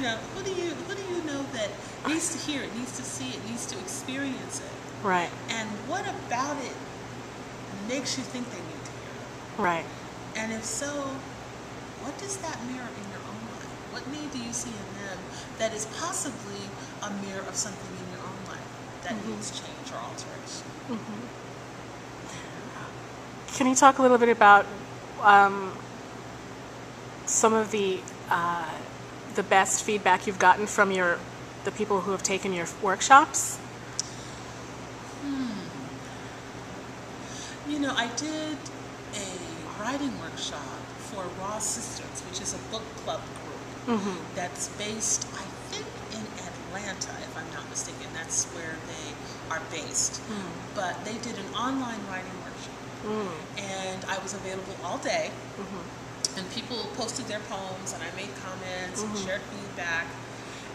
who do you know that needs to hear it, needs to see it, needs to experience it? Right. And what about it makes you think they need to hear it? Right. And if so, what does that mirror in your own life? What need do you see in them that is possibly a mirror of something in your own life that needs change or alteration? Can you talk a little bit about some of the best feedback you've gotten from the people who have taken your workshops? I did a writing workshop for Raw Sisters, which is a book club group that's based, I think, in Atlanta, if I'm not mistaken. That's where they are based. But they did an online writing workshop, and I was available all day. And people posted their poems, and I made comments and shared feedback.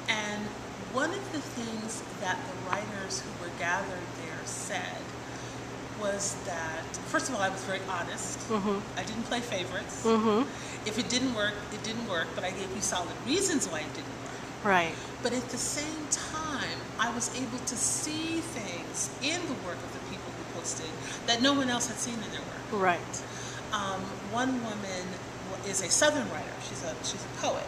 And one of the things that the writers who were gathered there said was that, first of all, I was very honest. I didn't play favorites. If it didn't work, it didn't work, but I gave you solid reasons why it didn't work. Right. But at the same time, I was able to see things in the work of the people who posted that no one else had seen in their work. Right. One woman is a Southern writer. She's a poet,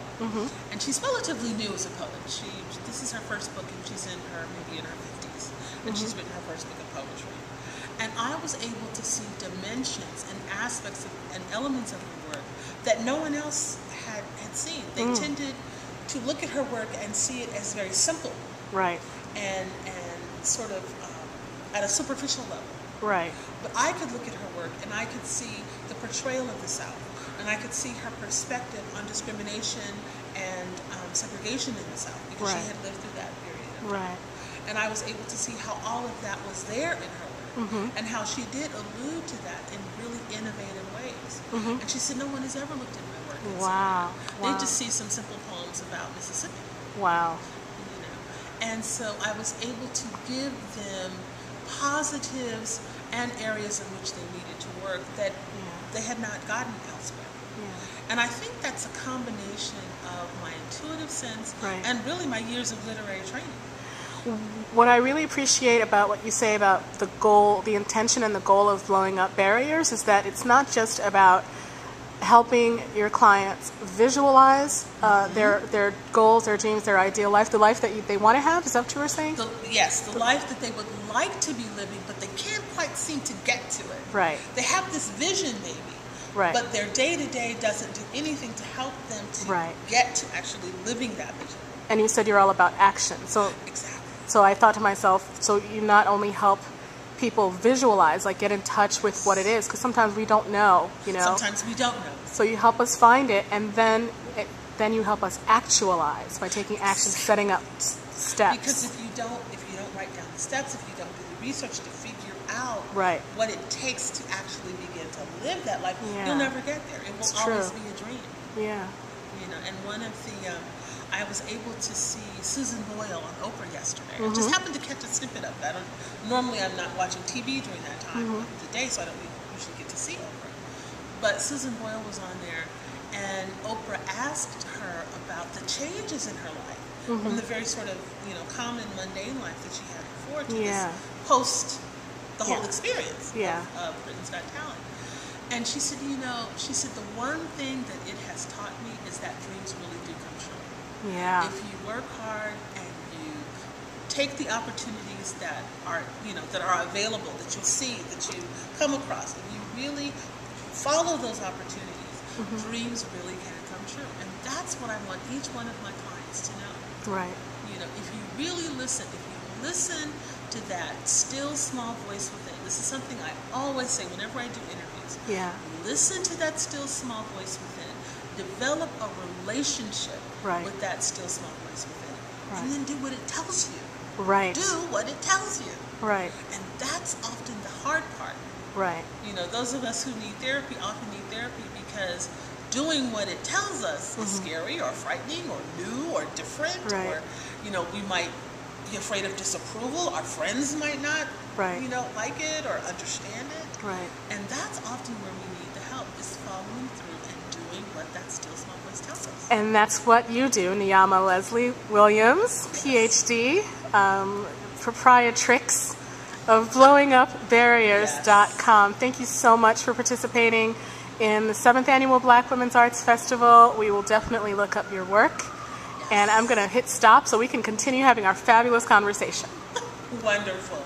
and she's relatively new as a poet. This is her first book, and she's maybe in her 50s, and she's written her first book of poetry. And I was able to see dimensions and aspects and elements of her work that no one else had seen. They tended to look at her work and see it as very simple, right, and sort of at a superficial level. Right. But I could look at her work and I could see the portrayal of the South, and I could see her perspective on discrimination and segregation in the South, because she had lived through that period of time. And I was able to see how all of that was there in her work, and how she did allude to that in really innovative ways. And she said, no one has ever looked at my work. Wow. They just see some simple poems about Mississippi. Wow. And so I was able to give them positives and areas in which they needed to work that they had not gotten elsewhere. And I think that's a combination of my intuitive sense and really my years of literary training. What I really appreciate about what you say about the goal, the intention and the goal of blowing up barriers, is that it's not just about helping your clients visualize their goals, their dreams, their ideal life, the life that they want to have. Is that what you were saying? Yes, the life that they would like to be living, but they can't quite seem to get to it. Right. They have this vision, maybe. Right. But their day-to-day doesn't do anything to help them to get to actually living that vision. And you said you're all about action. So exactly. So I thought to myself, so you not only help people visualize, like get in touch with what it is, because sometimes we don't know, Sometimes we don't know. So you help us find it, and then you help us actualize by taking action, setting up steps. Because if you don't write down the steps, if you don't do the research to figure out what it takes to actually begin to live that life, you'll never get there. It will always be a dream. Yeah. And one of the I was able to see Susan Boyle on Oprah yesterday. I just happened to catch a snippet of that. Normally I'm not watching TV during that time of the day, so I don't usually get to see Oprah. But Susan Boyle was on there, and Oprah asked her about the changes in her life from the very sort of common mundane life that she had before to this post the whole experience of Britain's Got Talent. And she said, the one thing that it has taught me is that dreams really do come true. Yeah. If you work hard and you take the opportunities that are, that are available, that you see, that you come across, if you really follow those opportunities, dreams really can come true. And that's what I want each one of my clients to know. Right. If you really listen, if you listen to that still small voice within, this is something I always say whenever I do interviews. Yeah. Listen to that still small voice within. Develop a relationship with that still small voice within. And then do what it tells you. Right. Do what it tells you. Right. And that's often the hard part. Right. Those of us who need therapy often need therapy because doing what it tells us is scary or frightening or new or different, or we might be afraid of disapproval. Our friends might not like it or understand it. Right. And that's often where we need the help, is following through and doing let that still small voice tell us. And that's what you do, Niama Leslie Williams, Ph.D., proprietrix of blowingupbarriers.com. Thank you so much for participating in the 7th Annual Black Women's Arts Festival. We will definitely look up your work. Yes. And I'm going to hit stop so we can continue having our fabulous conversation. Wonderful.